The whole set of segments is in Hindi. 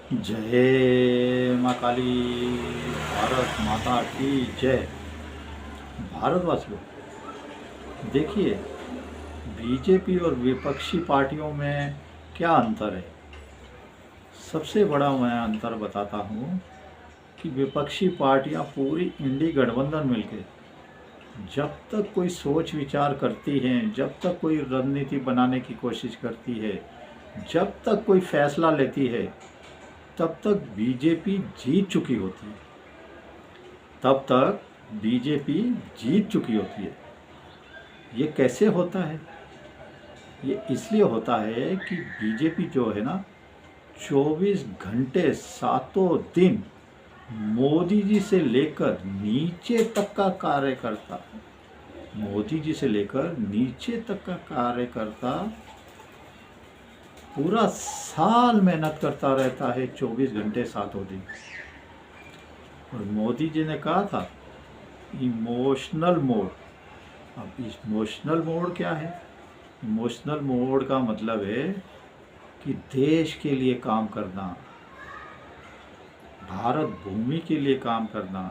जय माँ काली। भारत माता की जय। भारतवासियों, देखिए, बीजेपी और विपक्षी पार्टियों में क्या अंतर है। सबसे बड़ा मैं अंतर बताता हूँ कि विपक्षी पार्टियाँ पूरी इंडी गठबंधन मिलके जब तक कोई सोच विचार करती हैं, जब तक कोई रणनीति बनाने की कोशिश करती है, जब तक कोई फैसला लेती है, तब तक बीजेपी जीत चुकी होती है। तब तक बीजेपी जीत चुकी होती है। ये कैसे होता है? ये इसलिए होता है कि बीजेपी जो है ना, 24 घंटे सातों दिन मोदी जी से लेकर नीचे तक का कार्यकर्ता, मोदी जी से लेकर नीचे तक का कार्यकर्ता पूरा साल मेहनत करता रहता है, 24 घंटे सातों दिन। और मोदी जी ने कहा था इमोशनल मोड। अब इमोशनल मोड क्या है? इमोशनल मोड का मतलब है कि देश के लिए काम करना, भारत भूमि के लिए काम करना,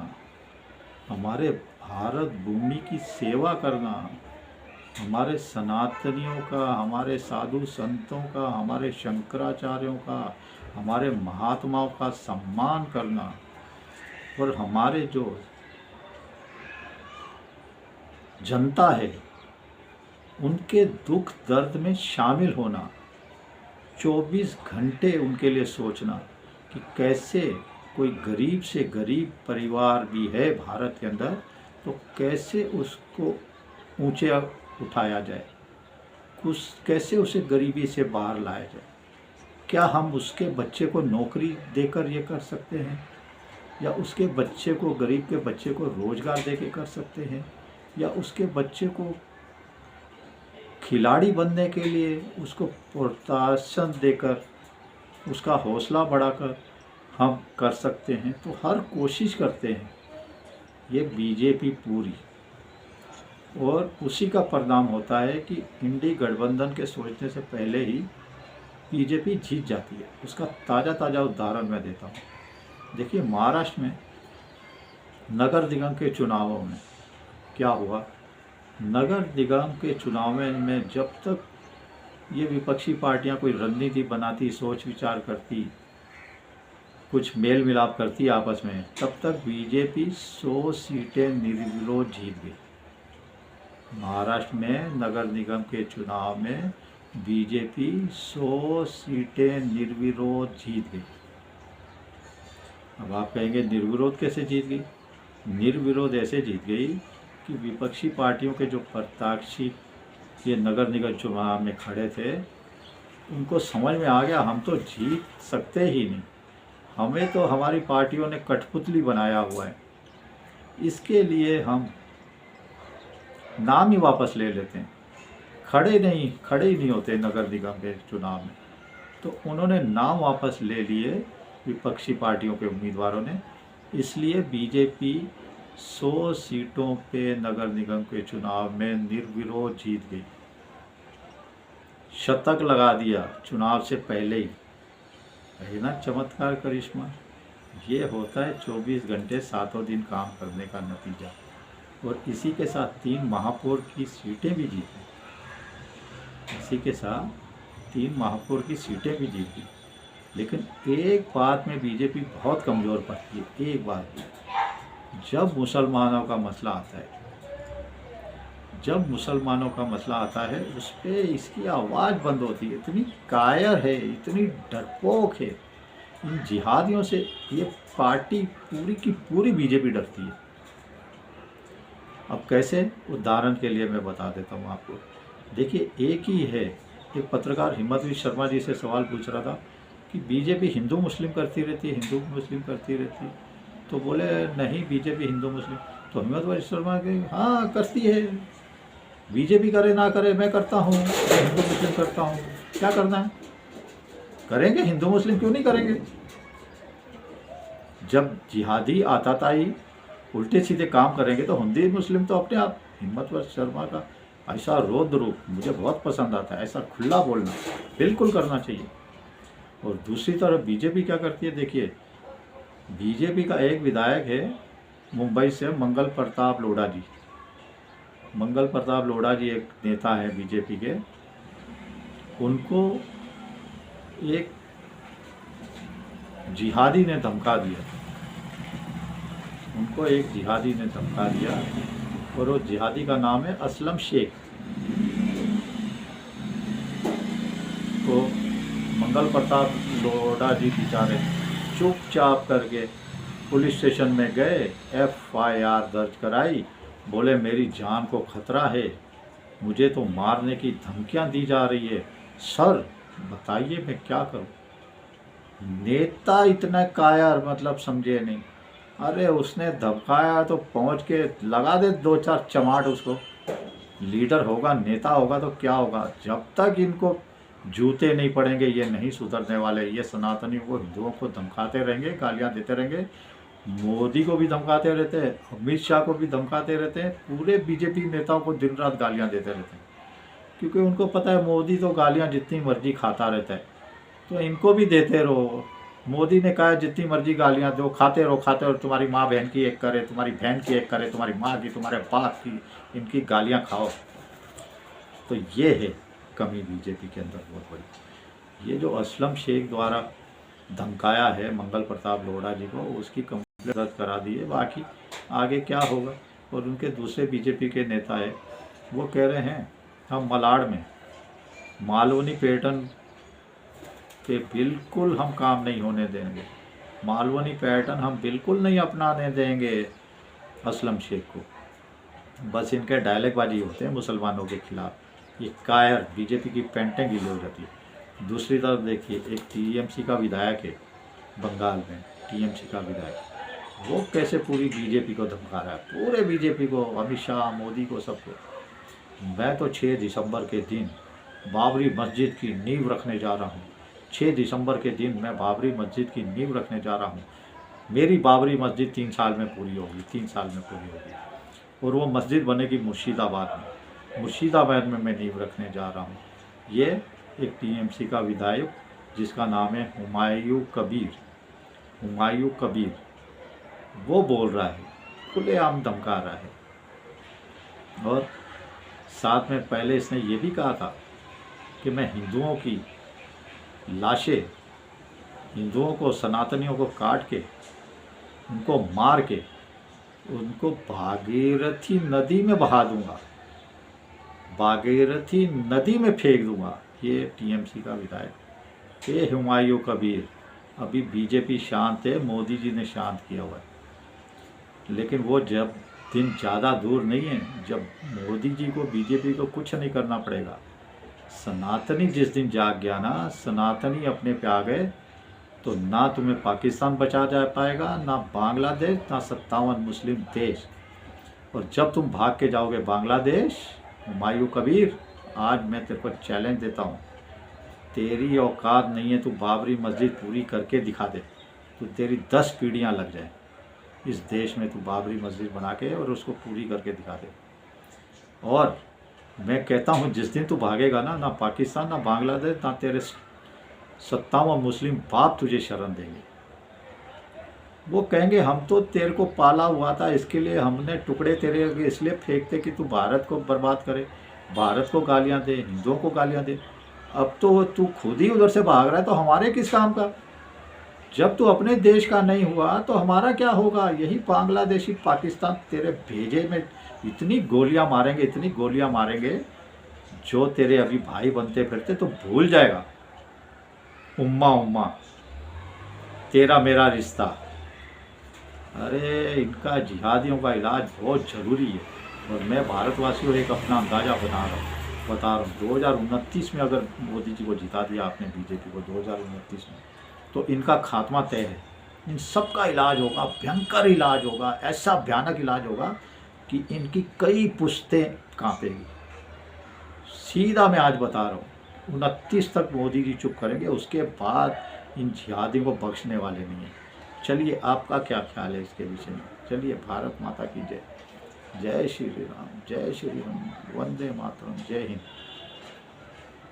हमारे भारत भूमि की सेवा करना, हमारे सनातनियों का, हमारे साधु संतों का, हमारे शंकराचार्यों का, हमारे महात्माओं का सम्मान करना और हमारे जो जनता है उनके दुख दर्द में शामिल होना, 24 घंटे उनके लिए सोचना कि कैसे कोई गरीब से गरीब परिवार भी है भारत के अंदर, तो कैसे उसको ऊंचे उठाया जाए, कुछ कैसे उसे गरीबी से बाहर लाया जाए। क्या हम उसके बच्चे को नौकरी देकर ये कर सकते हैं, या उसके बच्चे को, गरीब के बच्चे को रोज़गार दे के कर सकते हैं, या उसके बच्चे को खिलाड़ी बनने के लिए उसको प्रोत्साहन देकर उसका हौसला बढ़ाकर हम कर सकते हैं? तो हर कोशिश करते हैं ये बीजेपी पूरी, और उसी का परिणाम होता है कि इंडी गठबंधन के सोचने से पहले ही बीजेपी जीत जाती है। उसका ताज़ा उदाहरण मैं देता हूँ। देखिए, महाराष्ट्र में नगर निगम के चुनावों में क्या हुआ। नगर निगम के चुनाव में जब तक ये विपक्षी पार्टियां कोई रणनीति बनाती, सोच विचार करती, कुछ मेल मिलाप करती आपस में, तब तक बीजेपी 100 सीटें निर्विरोध जीत गई। महाराष्ट्र में नगर निगम के चुनाव में बीजेपी 100 सीटें निर्विरोध जीत गई। अब आप कहेंगे निर्विरोध कैसे जीत गई? निर्विरोध ऐसे जीत गई कि विपक्षी पार्टियों के जो प्रत्याशी ये नगर निगम चुनाव में खड़े थे, उनको समझ में आ गया हम तो जीत सकते ही नहीं, हमें तो हमारी पार्टियों ने कठपुतली बनाया हुआ है, इसके लिए हम नाम ही वापस ले लेते हैं, खड़े ही नहीं होते नगर निगम के चुनाव में। तो उन्होंने नाम वापस ले लिए विपक्षी पार्टियों के उम्मीदवारों ने, इसलिए बीजेपी 100 सीटों पे नगर निगम के चुनाव में निर्विरोध जीत गई। शतक लगा दिया चुनाव से पहले ही। है ना चमत्कार, करिश्मा। ये होता है 24 घंटे सातों दिन काम करने का नतीजा। और इसी के साथ 3 महापौर की सीटें भी जीती। इसी के साथ 3 महापौर की सीटें भी जीती। लेकिन एक बात में बीजेपी बहुत कमज़ोर पड़ती है, एक बात में, जब मुसलमानों का मसला आता है, जब मुसलमानों का मसला आता है उस पर इसकी आवाज़ बंद होती है। इतनी कायर है, इतनी डरपोक है इन जिहादियों से, ये पार्टी पूरी की पूरी बीजेपी डरती है। अब कैसे? उदाहरण के लिए मैं बता देता हूँ आपको। देखिए, एक ही है, एक पत्रकार हिम्मतवीर शर्मा जी से सवाल पूछ रहा था कि बीजेपी हिंदू मुस्लिम करती रहती है, हिंदू मुस्लिम करती रहती है। तो बोले नहीं, बीजेपी हिंदू मुस्लिम। तो हिम्मतवीर शर्मा के हाँ करती है, बीजेपी करे ना करे मैं करता हूँ, हिंदू मुस्लिम करता हूँ, क्या करना है, करेंगे, हिंदू मुस्लिम क्यों नहीं करेंगे। जब जिहादी आताताई उल्टे सीधे काम करेंगे तो हिंदू मुस्लिम तो अपने आप। हिम्मतवीर शर्मा का ऐसा रौद्र रूप मुझे बहुत पसंद आता है, ऐसा खुला बोलना बिल्कुल करना चाहिए। और दूसरी तरफ बीजेपी क्या करती है, देखिए बीजेपी का एक विधायक है मुंबई से, मंगल प्रताप लोढ़ा जी। मंगल प्रताप लोढ़ा जी एक नेता है बीजेपी के। उनको एक जिहादी ने धमका दिया, उनको एक जिहादी ने धमका दिया, और वो जिहादी का नाम है असलम शेख। तो मंगल प्रताप लोढ़ा जी बेचारे चुपचाप करके पुलिस स्टेशन में गए, FIR दर्ज कराई। बोले मेरी जान को खतरा है, मुझे तो मारने की धमकियां दी जा रही है, सर बताइए मैं क्या करूं। नेता इतना कायर, मतलब समझे नहीं। अरे उसने धमकाया तो पहुंच के लगा दे 2-4 चमाट उसको। लीडर होगा, नेता होगा तो क्या होगा, जब तक इनको जूते नहीं पड़ेंगे ये नहीं सुधरने वाले। ये सनातनी को, हिंदुओं को धमकाते रहेंगे, गालियां देते रहेंगे। मोदी को भी धमकाते रहते हैं, अमित शाह को भी धमकाते रहते हैं, पूरे बीजेपी नेताओं को दिन रात गालियां देते रहते हैं, क्योंकि उनको पता है मोदी तो गालियां जितनी मर्जी खाता रहता है, तो इनको भी देते रहो। मोदी ने कहा जितनी मर्जी गालियां दो, खाते रहो, तुम्हारी माँ बहन की एक करे, तुम्हारी बहन की एक करे, तुम्हारी माँ की, तुम्हारे बाप की, इनकी गालियां खाओ। तो ये है कमी बीजेपी के अंदर बहुत बड़ी। ये जो असलम शेख द्वारा धमकाया है मंगल प्रताप लोढ़ा जी को, उसकी कंप्लेंट दर्ज करा दी है। बाकी आगे क्या होगा। और उनके दूसरे बीजेपी के नेता है, वो कह रहे हैं हम मलाड में मालवनी पैटर्न पे बिल्कुल हम काम नहीं होने देंगे, मालवनी पैटर्न हम बिल्कुल नहीं अपनाने देंगे असलम शेख को। बस इनके डायलॉगबाजी होते हैं मुसलमानों के खिलाफ। ये कायर बीजेपी की पेंटें गिली हो जाती है। दूसरी तरफ देखिए एक TMC का विधायक है बंगाल में, TMC का विधायक, वो कैसे पूरी बीजेपी को धमका रहा है, पूरे बीजेपी को, अमित शाह, मोदी को, सबको। मैं तो 6 दिसंबर के दिन बाबरी मस्जिद की नींव रखने जा रहा हूँ। 6 दिसंबर के दिन मैं बाबरी मस्जिद की नींव रखने जा रहा हूँ। मेरी बाबरी मस्जिद 3 साल में पूरी होगी, 3 साल में पूरी होगी। और वो मस्जिद बनेगी मुर्शिदाबाद में, मुर्शिदाबाद में मैं नींव रखने जा रहा हूँ। ये एक TMC का विधायक जिसका नाम है हुमायूं कबीर, हुमायूं कबीर, वो बोल रहा है, खुलेआम धमका रहा है। और साथ में पहले इसने ये भी कहा था कि मैं हिंदुओं की लाशें, हिंदुओं को, सनातनियों को काट के, उनको मार के, उनको भागीरथी नदी में बहा दूंगा, भागीरथी नदी में फेंक दूंगा। ये TMC का विधायक, ये हुमायूं कबीर। अभी बीजेपी शांत है, मोदी जी ने शांत किया हुआ है। लेकिन वो जब दिन ज़्यादा दूर नहीं है जब मोदी जी को, बीजेपी को कुछ नहीं करना पड़ेगा। सनातनी जिस दिन जाग गया ना, सनातनी अपने पे आ गए, तो ना तुम्हें पाकिस्तान बचा जा पाएगा, ना बांग्लादेश, ना 57 मुस्लिम देश। और जब तुम भाग के जाओगे बांग्लादेश, हुमायूं कबीर, आज मैं तेरे को चैलेंज देता हूँ, तेरी औकात नहीं है, तू बाबरी मस्जिद पूरी करके दिखा दे, तो तेरी 10 पीढ़ियाँ लग जाए इस देश में, तू बाबरी मस्जिद बना के और उसको पूरी करके दिखा दे। और मैं कहता हूँ जिस दिन तू भागेगा ना, ना पाकिस्तान, ना बांग्लादेश, ना तेरे 57 मुस्लिम बाप तुझे शरण देंगे। वो कहेंगे हम तो तेरे को पाला हुआ था, इसके लिए हमने टुकड़े तेरे इसलिए फेंकते कि तू भारत को बर्बाद करे, भारत को गालियाँ दे, हिंदुओं को गालियाँ दे। अब तो तू खुद ही उधर से भाग रहा है, तो हमारे किस काम का। जब तू अपने देश का नहीं हुआ तो हमारा क्या होगा। यही बांग्लादेशी, पाकिस्तान तेरे भेजे में इतनी गोलियां मारेंगे, इतनी गोलियां मारेंगे, जो तेरे अभी भाई बनते फिरते तो भूल जाएगा। उम्मा उम्मा, तेरा मेरा रिश्ता। अरे इनका जिहादियों का इलाज बहुत ज़रूरी है। और मैं भारतवासियों एक अपना अंदाज़ा बता रहा हूँ 2029 में अगर मोदी जी को जिता दिया आपने, बीजेपी को 2029 में, तो इनका खात्मा तय है। इन सब का इलाज होगा, भयंकर इलाज होगा, ऐसा भयानक इलाज होगा कि इनकी कई पुश्तें कांपेगी। सीधा मैं आज बता रहा हूँ, 29 तक मोदी जी चुप करेंगे, उसके बाद इन जिहादियों को बख्शने वाले नहीं हैं। चलिए आपका क्या ख्याल है इसके विषय में। चलिए, भारत माता की जय, जय श्री राम, जय श्री राम, वंदे मातरम, जय हिंद।